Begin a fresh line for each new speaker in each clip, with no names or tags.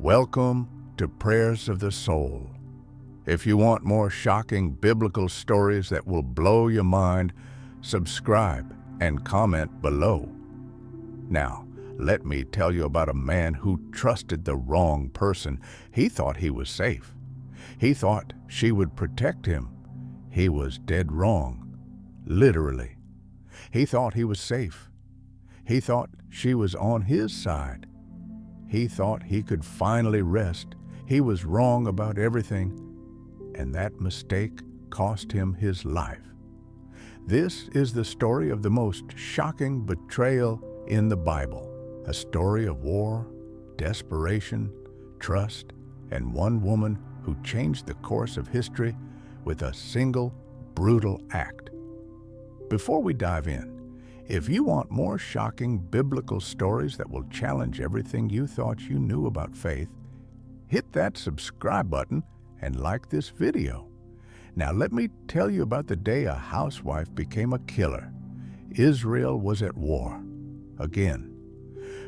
Welcome to Prayers of the Soul. If you want more shocking biblical stories that will blow your mind, subscribe and comment below. Now, let me tell you about a man who trusted the wrong person. He thought he was safe. He thought she would protect him. He was dead wrong, literally. He thought he was safe. He thought she was on his side. He thought he could finally rest. He was wrong about everything, and that mistake cost him his life. This is the story of the most shocking betrayal in the Bible, a story of war, desperation, trust, and one woman who changed the course of history with a single brutal act. Before we dive in, if you want more shocking biblical stories that will challenge everything you thought you knew about faith, hit that subscribe button and like this video. Now let me tell you about the day a housewife became a killer. Israel was at war again.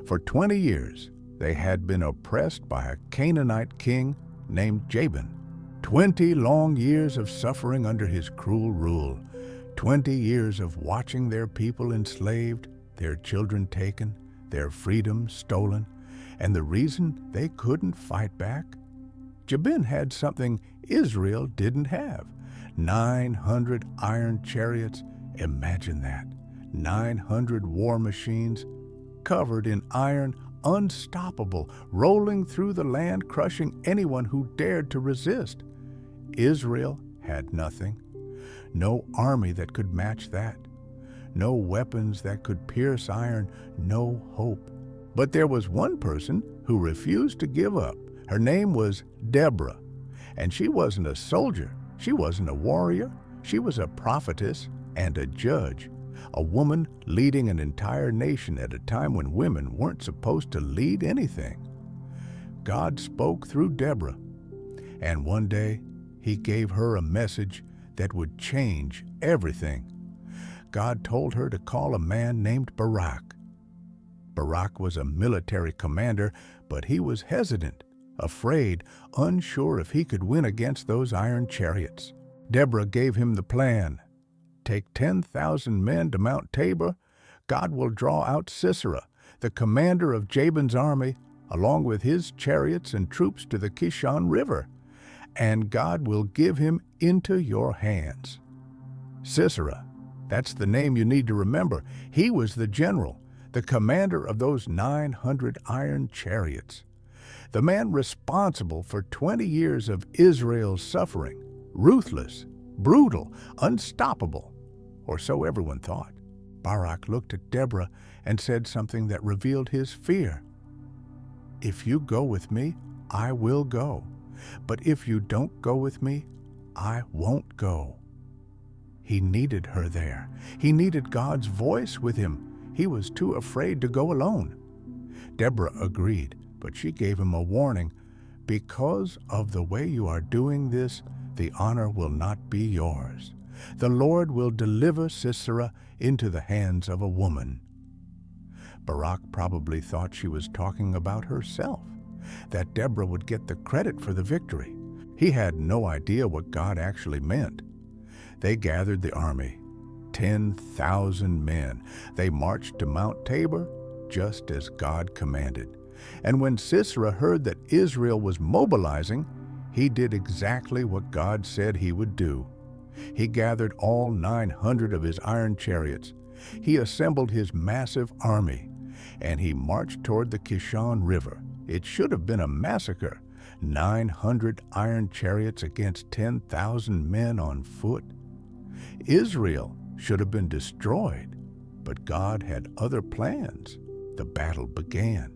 For 20 years, they had been oppressed by a Canaanite king named Jabin. 20 long years of suffering under his cruel rule. 20 years of watching their people enslaved, their children taken, their freedom stolen, and the reason they couldn't fight back? Jabin had something Israel didn't have. 900 iron chariots, imagine that. 900 war machines, covered in iron, unstoppable, rolling through the land, crushing anyone who dared to resist. Israel had nothing. No army that could match that. No weapons that could pierce iron. No hope. But there was one person who refused to give up. Her name was Deborah. And she wasn't a soldier. She wasn't a warrior. She was a prophetess and a judge. A woman leading an entire nation at a time when women weren't supposed to lead anything. God spoke through Deborah. And one day, He gave her a message that would change everything. God told her to call a man named Barak. Barak was a military commander, but he was hesitant, afraid, unsure if he could win against those iron chariots. Deborah gave him the plan. Take 10,000 men to Mount Tabor. God will draw out Sisera, the commander of Jabin's army, along with his chariots and troops to the Kishon River, and God will give him into your hands. Sisera, that's the name you need to remember. He was the general, the commander of those 900 iron chariots, the man responsible for 20 years of Israel's suffering, ruthless, brutal, unstoppable, or so everyone thought. Barak looked at Deborah and said something that revealed his fear. "If you go with me, I will go. But if you don't go with me, I won't go." He needed her there. He needed God's voice with him. He was too afraid to go alone. Deborah agreed, but she gave him a warning. "Because of the way you are doing this, the honor will not be yours. The Lord will deliver Sisera into the hands of a woman." Barak probably thought she was talking about herself, that Deborah would get the credit for the victory. He had no idea what God actually meant. They gathered the army, 10,000 men. They marched to Mount Tabor just as God commanded. And when Sisera heard that Israel was mobilizing, he did exactly what God said he would do. He gathered all 900 of his iron chariots. He assembled his massive army, and he marched toward the Kishon River. It should have been a massacre. 900 iron chariots against 10,000 men on foot. Israel should have been destroyed, but God had other plans. The battle began,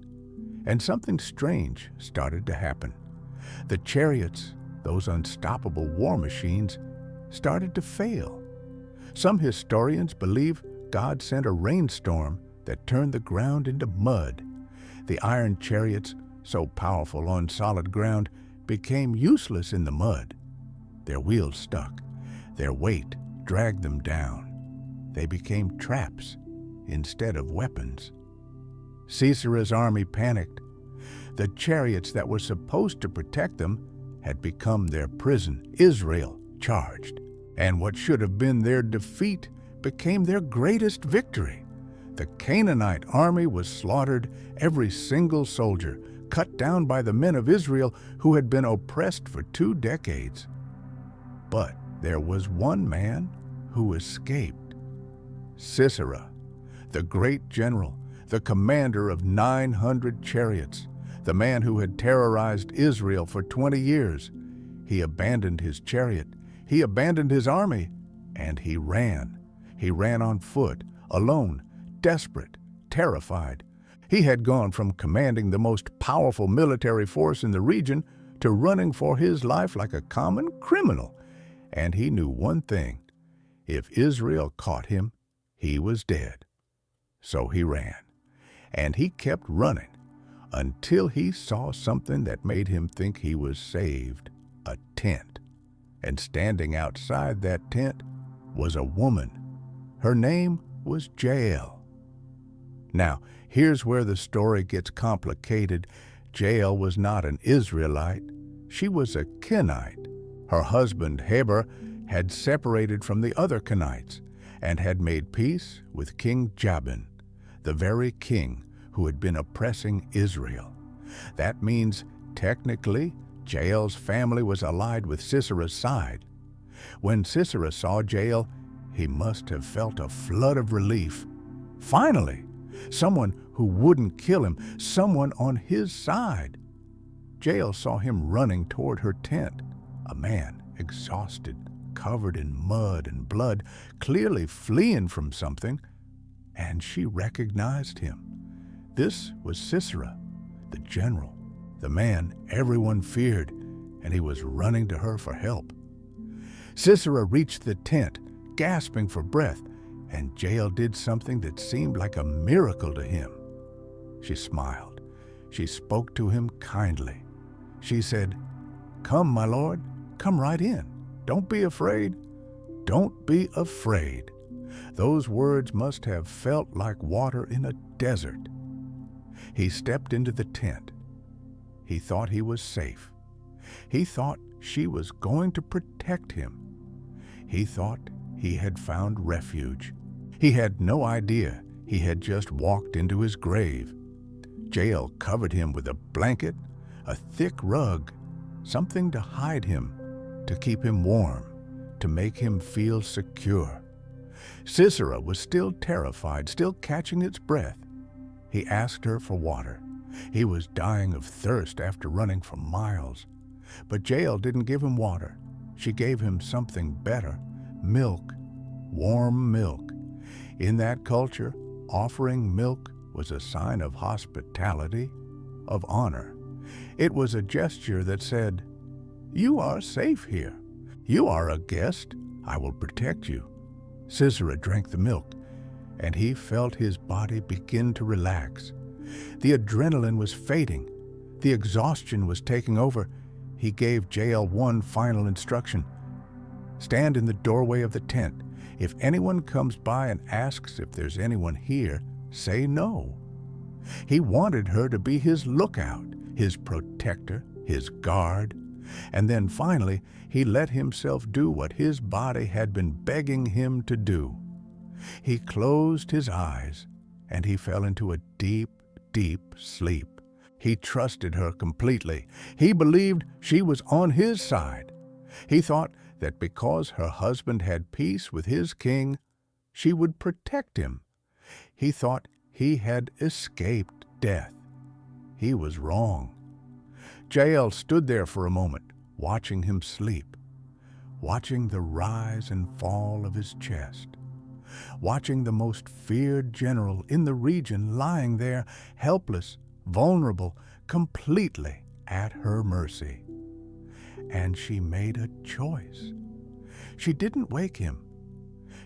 and something strange started to happen. The chariots, those unstoppable war machines, started to fail. Some historians believe God sent a rainstorm that turned the ground into mud. The iron chariots, so powerful on solid ground, became useless in the mud. Their wheels stuck. Their weight dragged them down. They became traps instead of weapons. Sisera's army panicked. The chariots that were supposed to protect them had become their prison. Israel charged, and what should have been their defeat became their greatest victory. The Canaanite army was slaughtered, every single soldier cut down by the men of Israel who had been oppressed for 2 decades. But there was one man who escaped. Sisera, the great general, the commander of 900 chariots, the man who had terrorized Israel for 20 years. He abandoned his chariot, he abandoned his army, and he ran. He ran on foot, alone, desperate, terrified. He had gone from commanding the most powerful military force in the region to running for his life like a common criminal. And he knew one thing: if Israel caught him, he was dead. So he ran, and he kept running until he saw something that made him think he was saved: a tent. And standing outside that tent was a woman. Her name was Jael. Now, here's where the story gets complicated. Jael was not an Israelite. She was a Kenite. Her husband, Heber, had separated from the other Kenites and had made peace with King Jabin, the very king who had been oppressing Israel. That means, technically, Jael's family was allied with Sisera's side. When Sisera saw Jael, he must have felt a flood of relief. Finally, someone who wouldn't kill him, someone on his side. Jael saw him running toward her tent, a man exhausted, covered in mud and blood, clearly fleeing from something, and she recognized him. This was Sisera, the general, the man everyone feared, and he was running to her for help. Sisera reached the tent, gasping for breath, and Jael did something that seemed like a miracle to him. She smiled. She spoke to him kindly. She said, "Come, my lord, come right in. Don't be afraid. Don't be afraid." Those words must have felt like water in a desert. He stepped into the tent. He thought he was safe. He thought she was going to protect him. He thought he had found refuge. He had no idea he had just walked into his grave. Jael covered him with a blanket, a thick rug, something to hide him, to keep him warm, to make him feel secure. Sisera was still terrified, still catching its breath. He asked her for water. He was dying of thirst after running for miles. But Jael didn't give him water. She gave him something better: milk, warm milk. In that culture, offering milk was a sign of hospitality, of honor. It was a gesture that said, "You are safe here. You are a guest. I will protect you." Sisera drank the milk, and he felt his body begin to relax. The adrenaline was fading. The exhaustion was taking over. He gave Jael one final instruction: stand in the doorway of the tent. If anyone comes by and asks if there's anyone here, say no. He wanted her to be his lookout, his protector, his guard. And then finally, he let himself do what his body had been begging him to do. He closed his eyes, and he fell into a deep, deep sleep. He trusted her completely. He believed she was on his side. He thought that because her husband had peace with his king, she would protect him. He thought he had escaped death. He was wrong. Jael stood there for a moment, watching him sleep, watching the rise and fall of his chest, watching the most feared general in the region lying there, helpless, vulnerable, completely at her mercy. And she made a choice. She didn't wake him.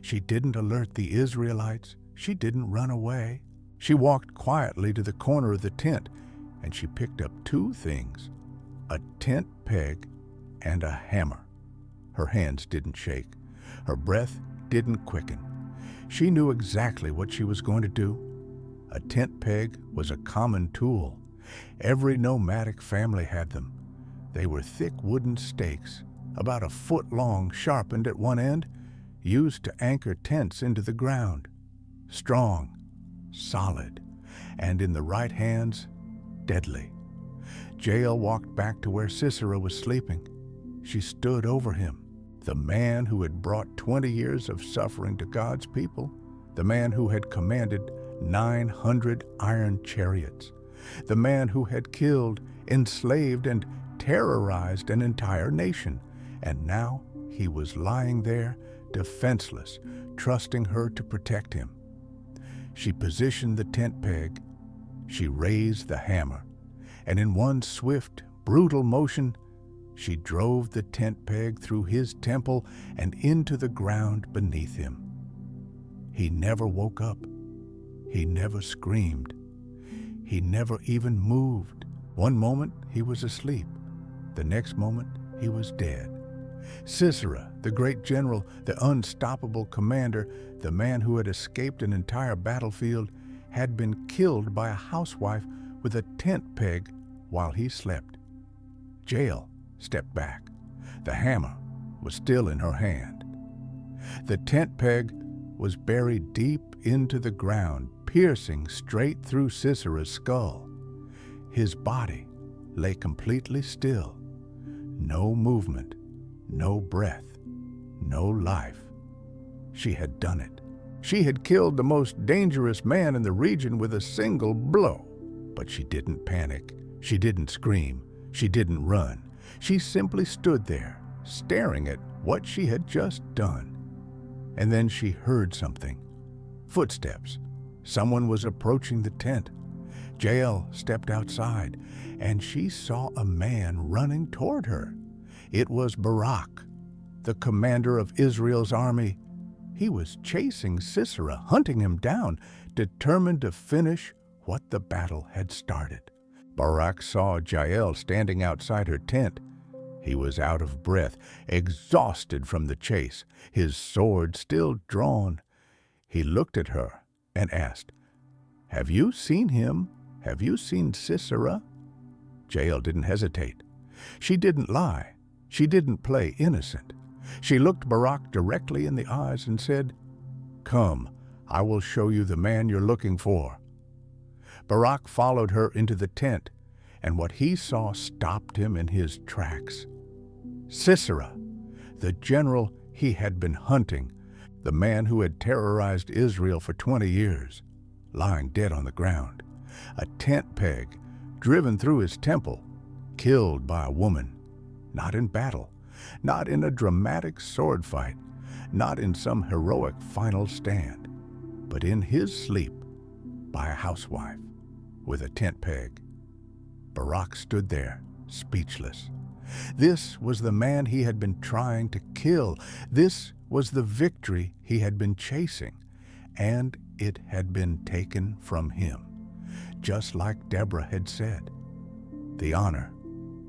She didn't alert the Israelites. She didn't run away. She walked quietly to the corner of the tent, and she picked up two things: a tent peg and a hammer. Her hands didn't shake. Her breath didn't quicken. She knew exactly what she was going to do. A tent peg was a common tool. Every nomadic family had them. They were thick wooden stakes, about a foot long, sharpened at one end, used to anchor tents into the ground. Strong, solid, and in the right hands, deadly. Jael walked back to where Sisera was sleeping. She stood over him, the man who had brought 20 years of suffering to God's people, the man who had commanded 900 iron chariots, the man who had killed, enslaved, and terrorized an entire nation. And now he was lying there, defenseless, trusting her to protect him. She positioned the tent peg. She raised the hammer, and in one swift, brutal motion, she drove the tent peg through his temple and into the ground beneath him. He never woke up. He never screamed. He never even moved. One moment he was asleep. The next moment he was dead. Sisera, the great general, the unstoppable commander, the man who had escaped an entire battlefield, had been killed by a housewife with a tent peg while he slept. Jael stepped back. The hammer was still in her hand. The tent peg was buried deep into the ground, piercing straight through Sisera's skull. His body lay completely still. No movement, no breath, no life. She had done it. She had killed the most dangerous man in the region with a single blow. But she didn't panic. She didn't scream. She didn't run. She simply stood there, staring at what she had just done. And then she heard something. Footsteps. Someone was approaching the tent. Jael stepped outside, and she saw a man running toward her. It was Barak, the commander of Israel's army. He was chasing Sisera, hunting him down, determined to finish what the battle had started. Barak saw Jael standing outside her tent. He was out of breath, exhausted from the chase, his sword still drawn. He looked at her and asked, "Have you seen him? Have you seen Sisera?" Jael didn't hesitate. She didn't lie. She didn't play innocent. She looked Barak directly in the eyes and said, "Come, I will show you the man you're looking for." Barak followed her into the tent, and what he saw stopped him in his tracks. Sisera, the general he had been hunting, the man who had terrorized Israel for 20 years, lying dead on the ground, a tent peg driven through his temple, killed by a woman, not in battle, not in a dramatic sword fight, not in some heroic final stand, but in his sleep by a housewife with a tent peg. Barak stood there, speechless. This was the man he had been trying to kill. This was the victory he had been chasing, and it had been taken from him. Just like Deborah had said, "The honor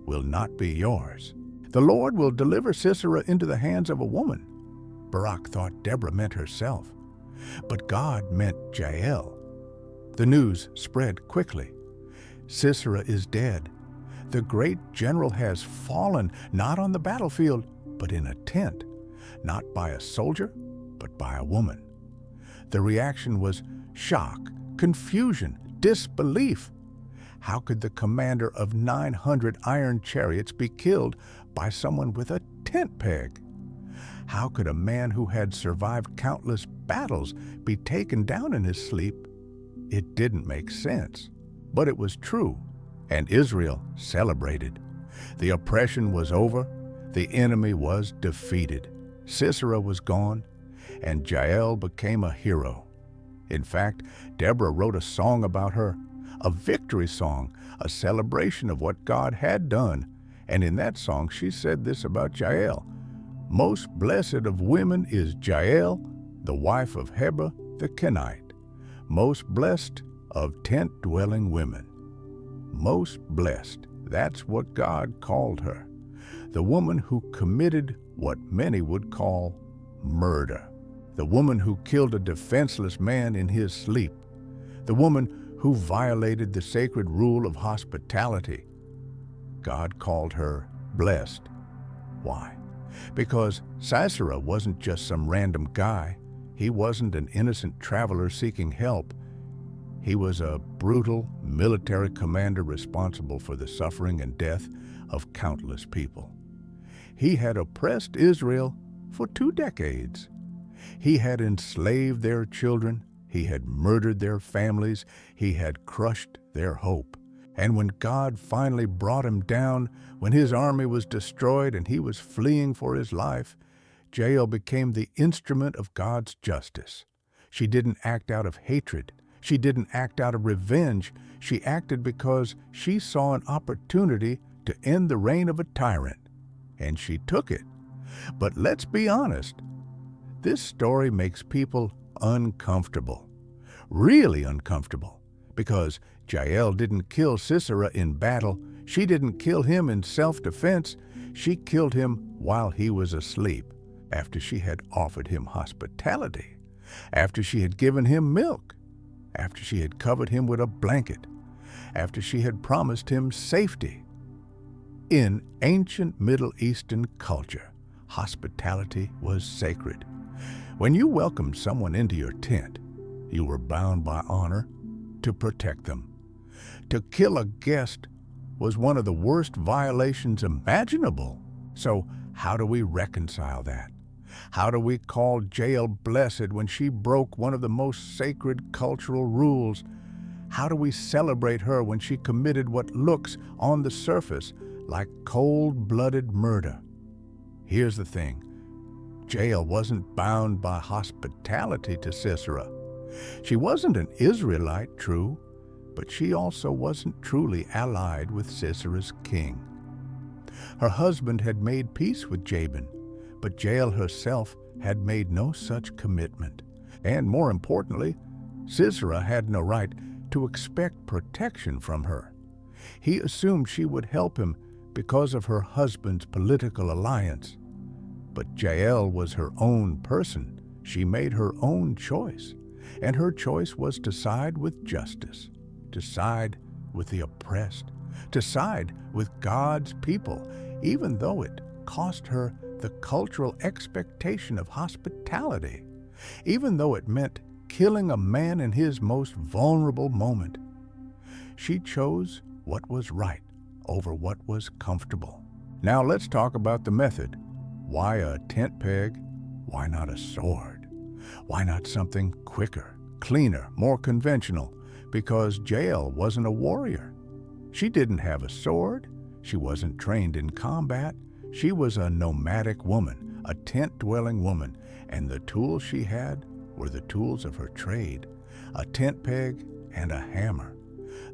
will not be yours. The Lord will deliver Sisera into the hands of a woman." Barak thought Deborah meant herself, but God meant Jael. The news spread quickly. Sisera is dead. The great general has fallen, not on the battlefield, but in a tent, not by a soldier, but by a woman. The reaction was shock, confusion, disbelief. How could the commander of 900 iron chariots be killed by someone with a tent peg? How could a man who had survived countless battles be taken down in his sleep? It didn't make sense, but it was true, and Israel celebrated. The oppression was over, the enemy was defeated, Sisera was gone, and Jael became a hero. In fact, Deborah wrote a song about her, a victory song, a celebration of what God had done. And in that song, she said this about Jael: "Most blessed of women is Jael, the wife of Heber the Kenite. Most blessed of tent-dwelling women." Most blessed, that's what God called her. The woman who committed what many would call murder. The woman who killed a defenseless man in his sleep. The woman who violated the sacred rule of hospitality. God called her blessed. Why? Because Sisera wasn't just some random guy. He wasn't an innocent traveler seeking help. He was a brutal military commander responsible for the suffering and death of countless people. He had oppressed Israel for 2 decades. He had enslaved their children. He had murdered their families. He had crushed their hope. And when God finally brought him down, when his army was destroyed and he was fleeing for his life, Jael became the instrument of God's justice. She didn't act out of hatred. She didn't act out of revenge. She acted because she saw an opportunity to end the reign of a tyrant. And she took it. But let's be honest, this story makes people uncomfortable. Really uncomfortable. Because Jael didn't kill Sisera in battle. She didn't kill him in self-defense. She killed him while he was asleep, after she had offered him hospitality, after she had given him milk, after she had covered him with a blanket, after she had promised him safety. In ancient Middle Eastern culture, hospitality was sacred. When you welcomed someone into your tent, you were bound by honor to protect them. To kill a guest was one of the worst violations imaginable. So how do we reconcile that? How do we call Jael blessed when she broke one of the most sacred cultural rules? How do we celebrate her when she committed what looks on the surface like cold-blooded murder? Here's the thing. Jael wasn't bound by hospitality to Sisera. She wasn't an Israelite, true, but she also wasn't truly allied with Sisera's king. Her husband had made peace with Jabin, but Jael herself had made no such commitment. And more importantly, Sisera had no right to expect protection from her. He assumed she would help him because of her husband's political alliance. But Jael was her own person. She made her own choice. And her choice was to side with justice, to side with the oppressed, to side with God's people, even though it cost her the cultural expectation of hospitality, even though it meant killing a man in his most vulnerable moment. She chose what was right over what was comfortable. Now let's talk about the method. Why a tent peg? Why not a sword? Why not something quicker, cleaner, more conventional? Because Jael wasn't a warrior. She didn't have a sword. She wasn't trained in combat. She was a nomadic woman, a tent-dwelling woman, and the tools she had were the tools of her trade, a tent peg and a hammer.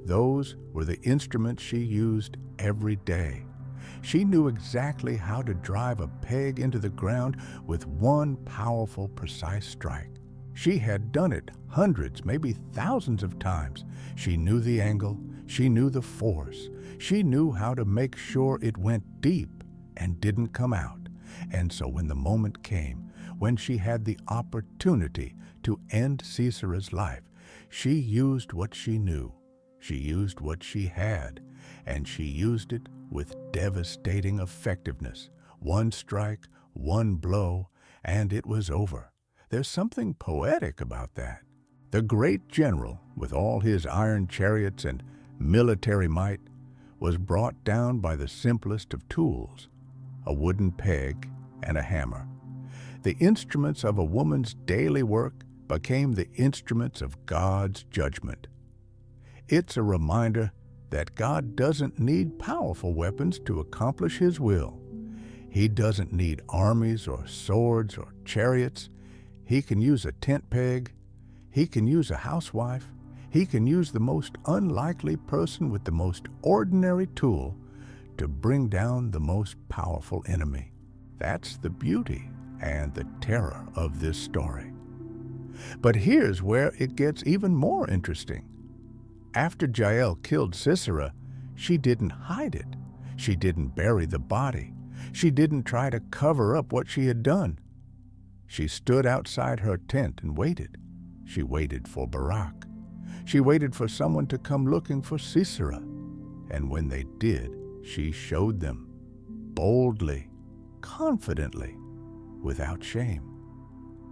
Those were the instruments she used every day. She knew exactly how to drive a peg into the ground with one powerful, precise strike. She had done it hundreds, maybe thousands of times. She knew the angle. She knew the force. She knew how to make sure it went deep and didn't come out. And so when the moment came, when she had the opportunity to end Sisera's life, she used what she knew. She used what she had, and she used it with devastating effectiveness. One strike, one blow, and it was over. There's something poetic about that. The great general, with all his iron chariots and military might, was brought down by the simplest of tools, a wooden peg and a hammer. The instruments of a woman's daily work became the instruments of God's judgment. It's a reminder that God doesn't need powerful weapons to accomplish His will. He doesn't need armies or swords or chariots. He can use a tent peg. He can use a housewife. He can use the most unlikely person with the most ordinary tool to bring down the most powerful enemy. That's the beauty and the terror of this story. But here's where it gets even more interesting. After Jael killed Sisera, she didn't hide it. She didn't bury the body. She didn't try to cover up what she had done. She stood outside her tent and waited. She waited for Barak. She waited for someone to come looking for Sisera, and when they did, she showed them, boldly, confidently, without shame.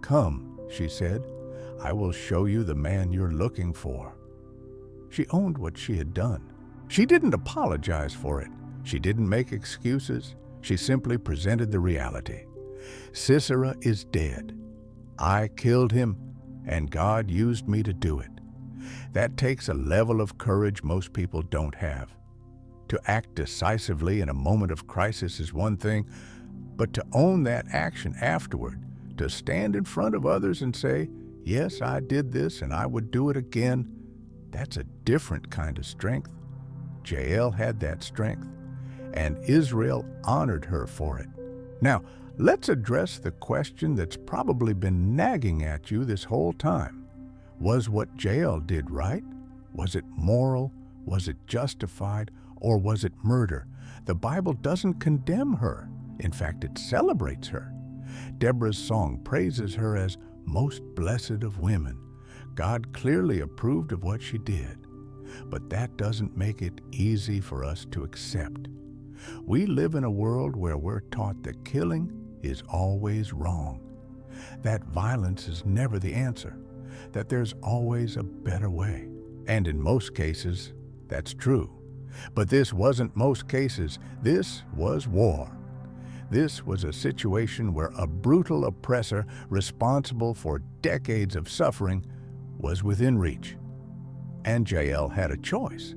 "Come," she said, "I will show you the man you're looking for." She owned what she had done. She didn't apologize for it. She didn't make excuses. She simply presented the reality. Sisera is dead. I killed him, and God used me to do it. That takes a level of courage most people don't have. To act decisively in a moment of crisis is one thing, but to own that action afterward, to stand in front of others and say, "Yes, I did this and I would do it again," that's a different kind of strength. Jael had that strength, and Israel honored her for it. Now, let's address the question that's probably been nagging at you this whole time. Was what Jael did right? Was it moral? Was it justified? Or was it murder? The Bible doesn't condemn her. In fact, it celebrates her. Deborah's song praises her as most blessed of women. God clearly approved of what she did. But that doesn't make it easy for us to accept. We live in a world where we're taught that killing is always wrong, that violence is never the answer, that there's always a better way. And in most cases, that's true. But this wasn't most cases. This was war. This was a situation where a brutal oppressor responsible for decades of suffering was within reach. And Jael had a choice.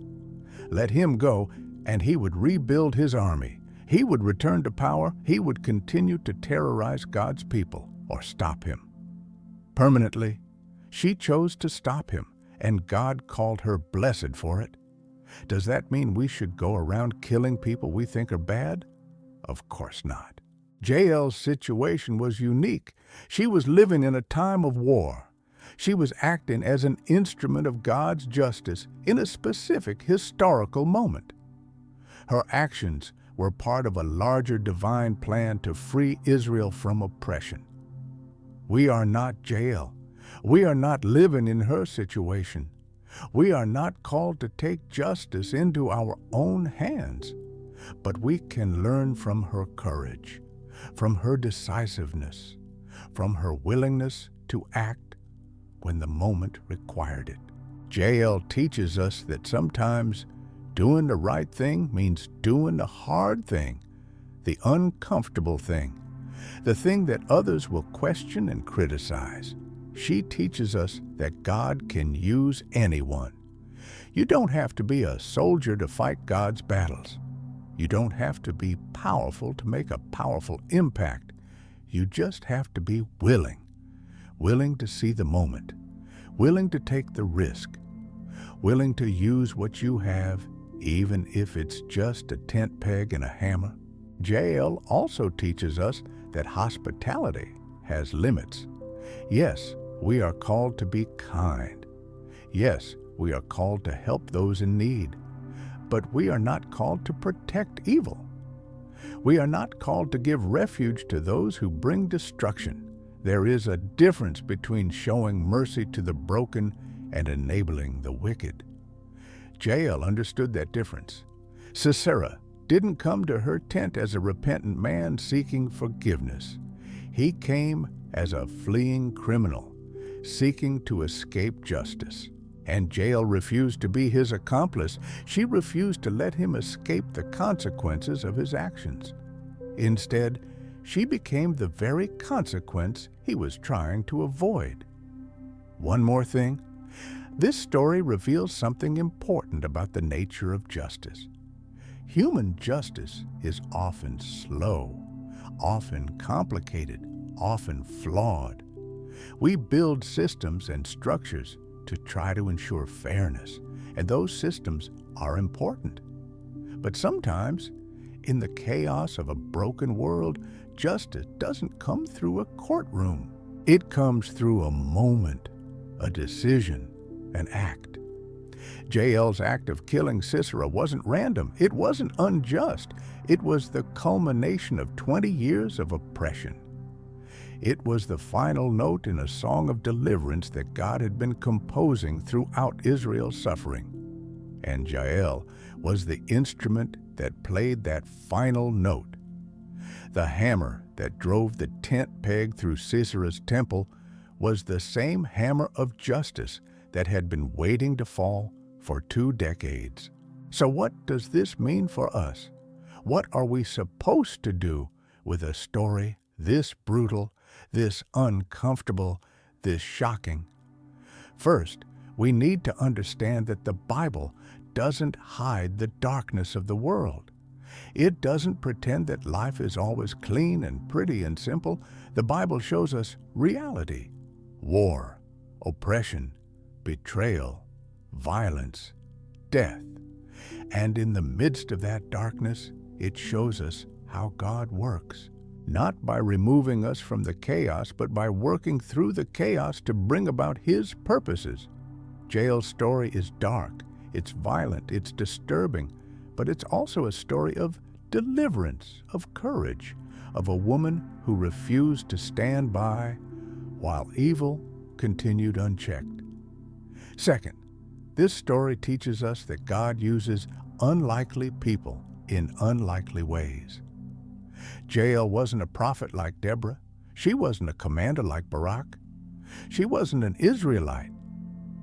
Let him go, and he would rebuild his army. He would return to power. He would continue to terrorize God's people, or stop him. Permanently, she chose to stop him, and God called her blessed for it. Does that mean we should go around killing people we think are bad? Of course not. Jael's situation was unique. She was living in a time of war. She was acting as an instrument of God's justice in a specific historical moment. Her actions were part of a larger divine plan to free Israel from oppression. We are not Jael. We are not living in her situation. We are not called to take justice into our own hands, but we can learn from her courage, from her decisiveness, from her willingness to act when the moment required it. Jael teaches us that sometimes doing the right thing means doing the hard thing, the uncomfortable thing, the thing that others will question and criticize. She teaches us that God can use anyone. You don't have to be a soldier to fight God's battles. You don't have to be powerful to make a powerful impact. You just have to be willing to see the moment, willing to take the risk, willing to use what you have, even if it's just a tent peg and a hammer. Jael also teaches us that hospitality has limits. Yes, we are called to be kind. Yes, we are called to help those in need. But we are not called to protect evil. We are not called to give refuge to those who bring destruction. There is a difference between showing mercy to the broken and enabling the wicked. Jael understood that difference. Sisera didn't come to her tent as a repentant man seeking forgiveness. He came as a fleeing criminal, seeking to escape justice. And Jael refused to be his accomplice. She refused to let him escape the consequences of his actions. Instead, she became the very consequence he was trying to avoid. One more thing. This story reveals something important about the nature of justice. Human justice is often slow, often complicated, often flawed. We build systems and structures to try to ensure fairness, and those systems are important. But sometimes, in the chaos of a broken world, justice doesn't come through a courtroom. It comes through a moment, a decision, an act. Jael's act of killing Sisera wasn't random. It wasn't unjust. It was the culmination of 20 years of oppression. It was the final note in a song of deliverance that God had been composing throughout Israel's suffering. And Jael was the instrument that played that final note. The hammer that drove the tent peg through Sisera's temple was the same hammer of justice that had been waiting to fall for 2 decades. So what does this mean for us? What are we supposed to do with a story this brutal, this uncomfortable, this shocking? First, we need to understand that the Bible doesn't hide the darkness of the world. It doesn't pretend that life is always clean and pretty and simple. The Bible shows us reality: war, oppression, betrayal, violence, death. And in the midst of that darkness, it shows us how God works, not by removing us from the chaos, but by working through the chaos to bring about His purposes. Jael's story is dark, it's violent, it's disturbing, but it's also a story of deliverance, of courage, of a woman who refused to stand by while evil continued unchecked. Second, this story teaches us that God uses unlikely people in unlikely ways. Jael wasn't a prophet like Deborah. She wasn't a commander like Barak. She wasn't an Israelite.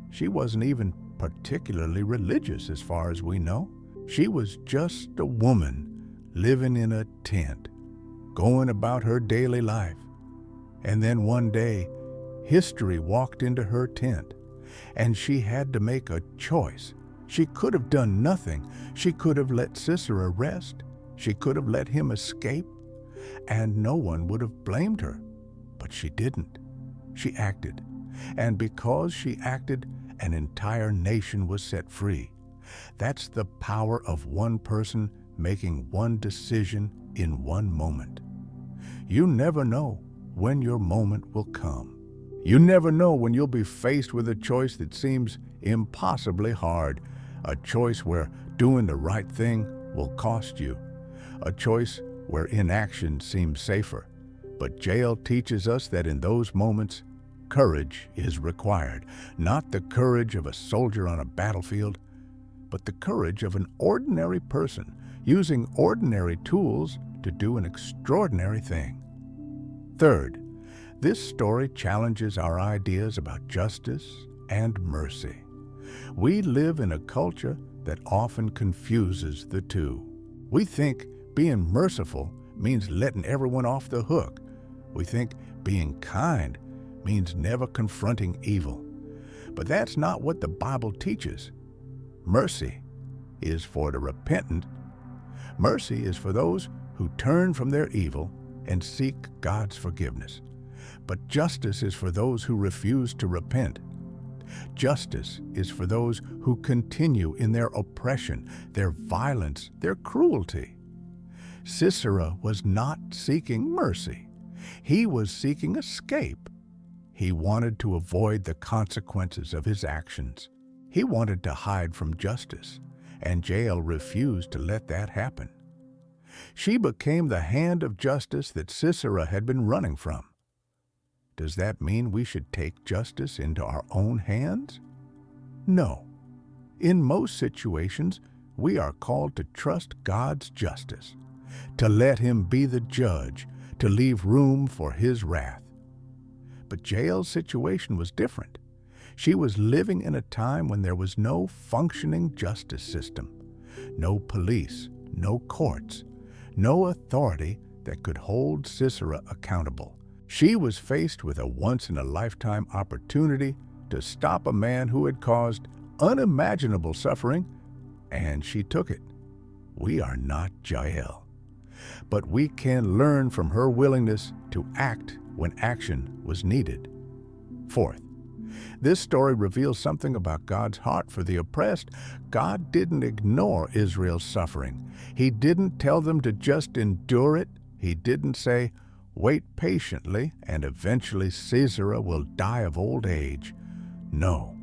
She wasn't even particularly religious as far as we know. She was just a woman living in a tent, going about her daily life. And then one day, history walked into her tent, and she had to make a choice. She could have done nothing. She could have let Sisera rest. She could have let him escape, and no one would have blamed her. But she didn't. She acted. And because she acted, an entire nation was set free. That's the power of one person making one decision in one moment. You never know when your moment will come. You never know when you'll be faced with a choice that seems impossibly hard, a choice where doing the right thing will cost you, a choice where inaction seems safer. But Jael teaches us that in those moments, courage is required, not the courage of a soldier on a battlefield, but the courage of an ordinary person using ordinary tools to do an extraordinary thing. Third, this story challenges our ideas about justice and mercy. We live in a culture that often confuses the two. We think being merciful means letting everyone off the hook. We think being kind means never confronting evil. But that's not what the Bible teaches. Mercy is for the repentant. Mercy is for those who turn from their evil and seek God's forgiveness. But justice is for those who refuse to repent. Justice is for those who continue in their oppression, their violence, their cruelty. Sisera was not seeking mercy. He was seeking escape. He wanted to avoid the consequences of his actions. He wanted to hide from justice, and Jael refused to let that happen. She became the hand of justice that Sisera had been running from. Does that mean we should take justice into our own hands? No. In most situations, we are called to trust God's justice, to let Him be the judge, to leave room for His wrath. But Jael's situation was different. She was living in a time when there was no functioning justice system, no police, no courts, no authority that could hold Sisera accountable. She was faced with a once-in-a-lifetime opportunity to stop a man who had caused unimaginable suffering, and she took it. We are not Jael, but we can learn from her willingness to act when action was needed. Fourth, this story reveals something about God's heart for the oppressed. God didn't ignore Israel's suffering. He didn't tell them to just endure it. He didn't say, "Wait patiently, and eventually Sisera will die of old age." No,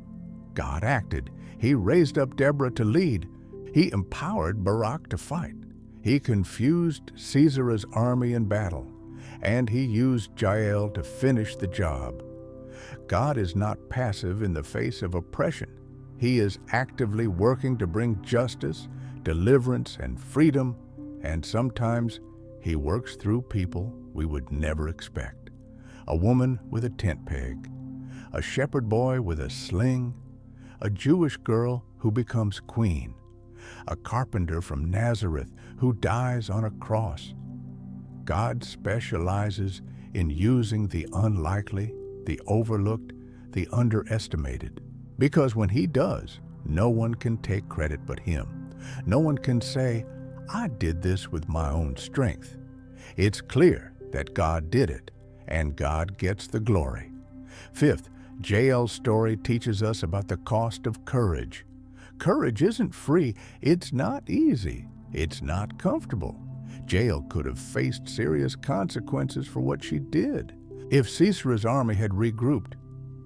God acted. He raised up Deborah to lead. He empowered Barak to fight. He confused Sisera's army in battle. and he used Jael to finish the job. God is not passive in the face of oppression. He is actively working to bring justice, deliverance, and freedom, and sometimes he works through people we would never expect. A woman with a tent peg, a shepherd boy with a sling, a Jewish girl who becomes queen, a carpenter from Nazareth who dies on a cross. God specializes in using the unlikely, the overlooked, the underestimated. Because when he does, no one can take credit but him. No one can say, "I did this with my own strength." It's clear that God did it, and God gets the glory. Fifth, Jael's story teaches us about the cost of courage. Courage isn't free, it's not easy, it's not comfortable. Jael could have faced serious consequences for what she did. If Sisera's army had regrouped,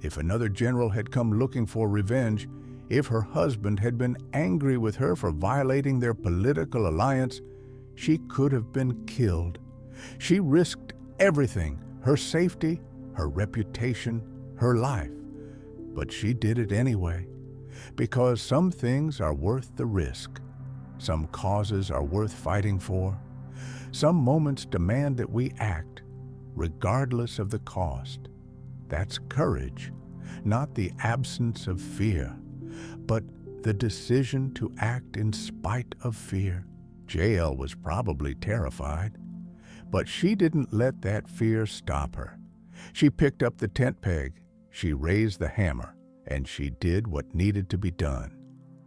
if another general had come looking for revenge, if her husband had been angry with her for violating their political alliance, she could have been killed. She risked everything, her safety, her reputation, her life. But she did it anyway, because some things are worth the risk. Some causes are worth fighting for. Some moments demand that we act, regardless of the cost. That's courage, not the absence of fear, but the decision to act in spite of fear. Jael was probably terrified, but she didn't let that fear stop her. She picked up the tent peg, she raised the hammer, and she did what needed to be done.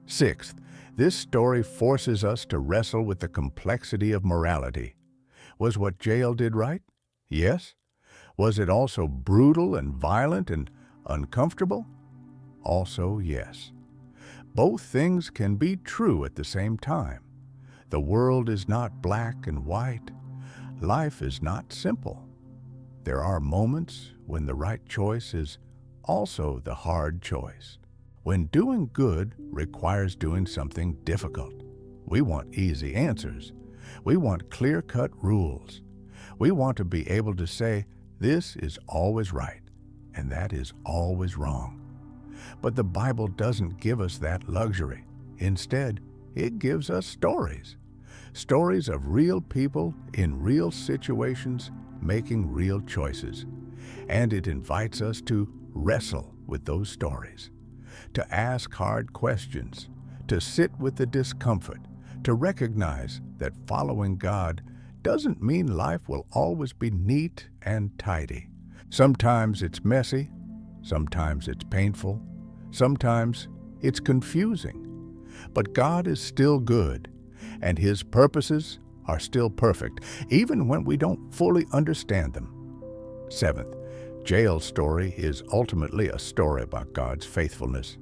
Sixth, this story forces us to wrestle with the complexity of morality. Was what Jael did right? Yes. Was it also brutal and violent and uncomfortable? Also, yes. Both things can be true at the same time. The world is not black and white. Life is not simple. There are moments when the right choice is also the hard choice. When doing good requires doing something difficult. We want easy answers. We want clear-cut rules. We want to be able to say, this is always right, and that is always wrong. But the Bible doesn't give us that luxury. Instead, it gives us stories. Stories of real people in real situations making real choices. And it invites us to wrestle with those stories, to ask hard questions, to sit with the discomfort, to recognize that following God doesn't mean life will always be neat and tidy. Sometimes it's messy, sometimes it's painful, sometimes it's confusing. But God is still good, and His purposes are still perfect, even when we don't fully understand them. Seventh, Jael's story is ultimately a story about God's faithfulness.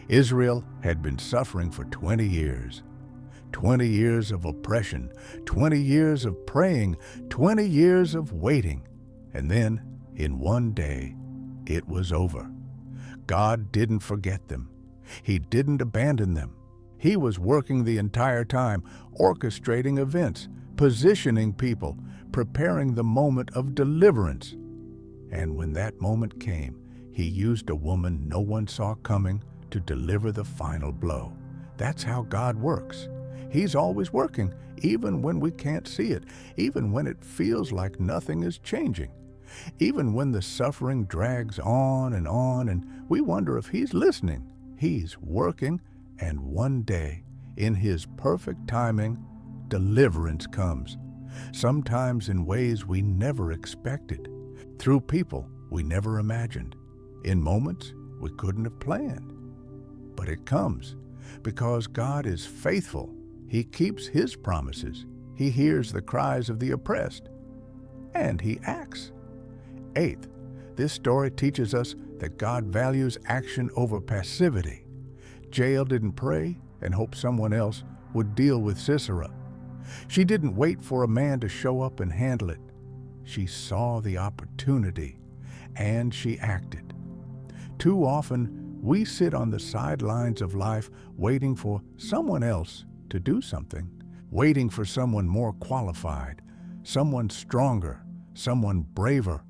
Israel had been suffering for 20 years. 20 years of oppression, 20 years of praying, 20 years of waiting. And then, in one day, it was over. God didn't forget them. He didn't abandon them. He was working the entire time, orchestrating events, positioning people, preparing the moment of deliverance. And when that moment came, He used a woman no one saw coming to deliver the final blow. That's how God works. He's always working, even when we can't see it, even when it feels like nothing is changing, even when the suffering drags on and we wonder if He's listening. He's working, and one day, in His perfect timing, deliverance comes, sometimes in ways we never expected, through people we never imagined, in moments we couldn't have planned. But it comes because God is faithful. He keeps His promises. He hears the cries of the oppressed, and He acts. Eighth, this story teaches us that God values action over passivity. Jael didn't pray and hope someone else would deal with Sisera. She didn't wait for a man to show up and handle it. She saw the opportunity, and she acted. Too often, we sit on the sidelines of life waiting for someone else to do something, waiting for someone more qualified, someone stronger, someone braver.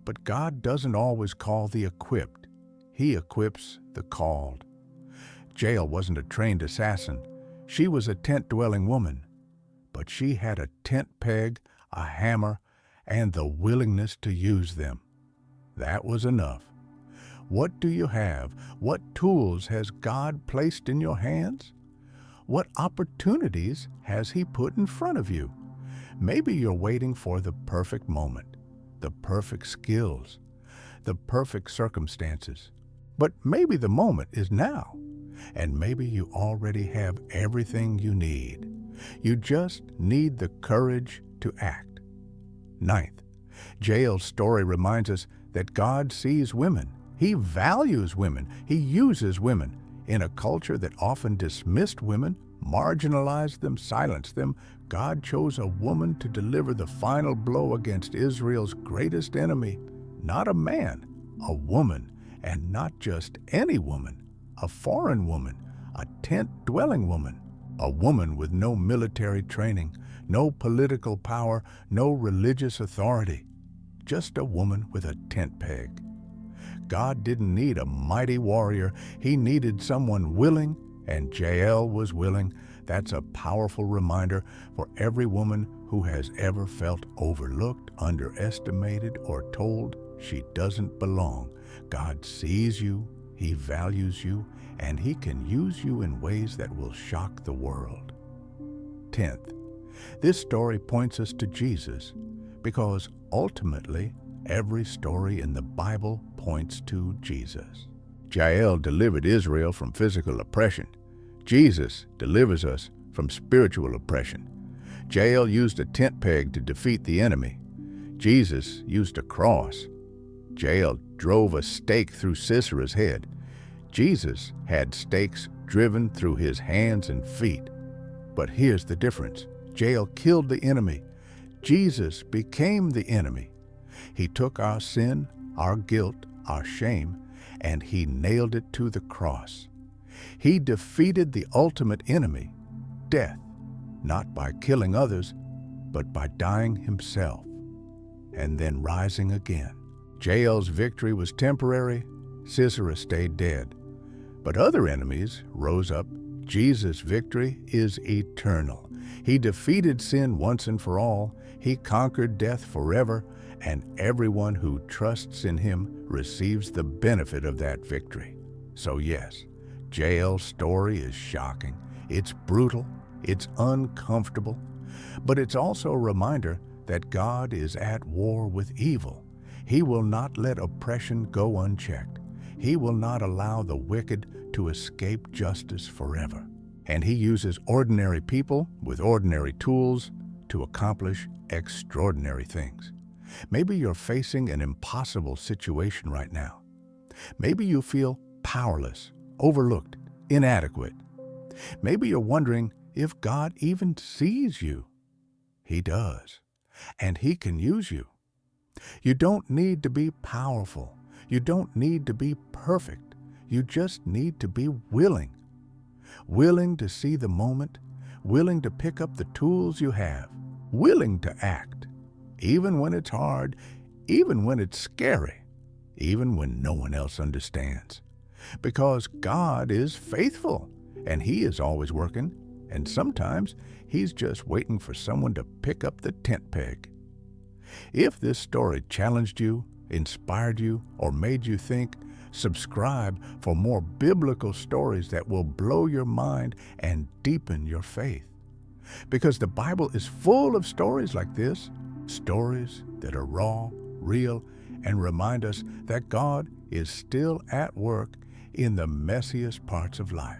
But God doesn't always call the equipped. He equips the called. Jael wasn't a trained assassin. She was a tent-dwelling woman. But she had a tent peg, a hammer, and the willingness to use them. That was enough. What do you have? What tools has God placed in your hands? What opportunities has He put in front of you? Maybe you're waiting for the perfect moment, the perfect skills, the perfect circumstances. But maybe the moment is now, and maybe you already have everything you need. You just need the courage to act. Ninth, Jael's story reminds us that God sees women. He values women. He uses women. In a culture that often dismissed women, marginalized them, silenced them, God chose a woman to deliver the final blow against Israel's greatest enemy. Not a man, a woman, and not just any woman, a foreign woman, a tent-dwelling woman, a woman with no military training, no political power, no religious authority, just a woman with a tent peg. God didn't need a mighty warrior. He needed someone willing, and Jael was willing. That's a powerful reminder for every woman who has ever felt overlooked, underestimated, or told she doesn't belong. God sees you, He values you, and He can use you in ways that will shock the world. 10th, this story points us to Jesus because ultimately every story in the Bible points to Jesus. Jael delivered Israel from physical oppression. Jesus delivers us from spiritual oppression. Jael used a tent peg to defeat the enemy. Jesus used a cross. Jael drove a stake through Sisera's head. Jesus had stakes driven through his hands and feet. But here's the difference. Jael killed the enemy. Jesus became the enemy. He took our sin, our guilt, our shame, and He nailed it to the cross. He defeated the ultimate enemy, death, not by killing others, but by dying Himself and then rising again. Jael's victory was temporary. Sisera stayed dead. But other enemies rose up. Jesus' victory is eternal. He defeated sin once and for all. He conquered death forever, and everyone who trusts in Him receives the benefit of that victory. So yes, Jael's story is shocking. It's brutal. It's uncomfortable. But it's also a reminder that God is at war with evil. He will not let oppression go unchecked. He will not allow the wicked to escape justice forever. And He uses ordinary people with ordinary tools to accomplish extraordinary things. Maybe you're facing an impossible situation right now. Maybe you feel powerless, overlooked, inadequate. Maybe you're wondering if God even sees you. He does, and He can use you. You don't need to be powerful. You don't need to be perfect. You just need to be willing. Willing to see the moment, willing to pick up the tools you have, willing to act, even when it's hard, even when it's scary, even when no one else understands. Because God is faithful, and He is always working, and sometimes He's just waiting for someone to pick up the tent peg. If this story challenged you, inspired you, or made you think, subscribe for more biblical stories that will blow your mind and deepen your faith. Because the Bible is full of stories like this, stories that are raw, real, and remind us that God is still at work in the messiest parts of life.